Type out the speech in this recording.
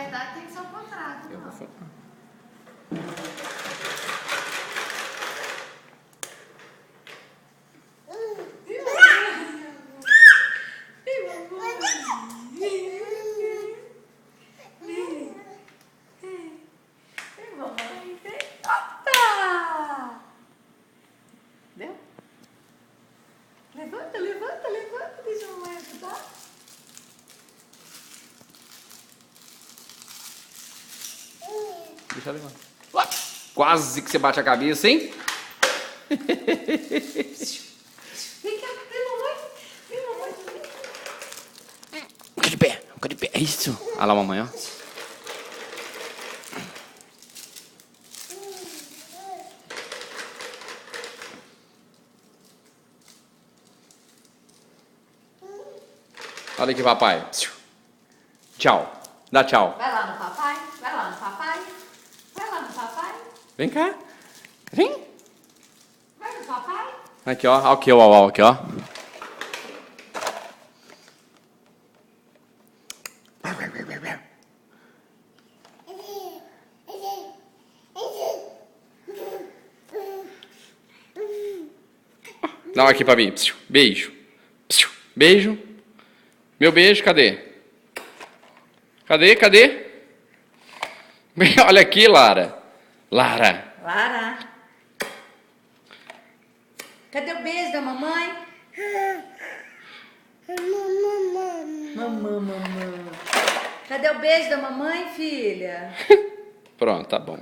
verdade tem que ser o contrário. Eu vou falar. Deu? Levanta, levanta, levanta. Deixa a mamãe ajudar. Deixa eu levar. Quase que você bate a cabeça, hein? Vem cá, vem mamãe. Vem mamãe. Fica de pé, fica de pé. É isso. Olha lá, mamãe, ó. Olha aqui, papai. Tchau. Dá tchau. Vai lá no papai. Vai lá no papai. Vai lá no papai. Vem cá. Vem. Vai no papai. Aqui, ó. Aqui, ó. Aqui, ó. Dá uma aqui pra mim. Beijo. Beijo. Meu beijo, cadê? Cadê? Olha aqui, Lara. Lara. Lara. Cadê o beijo da mamãe? Mamãe. Cadê o beijo da mamãe, filha? Pronto, tá bom.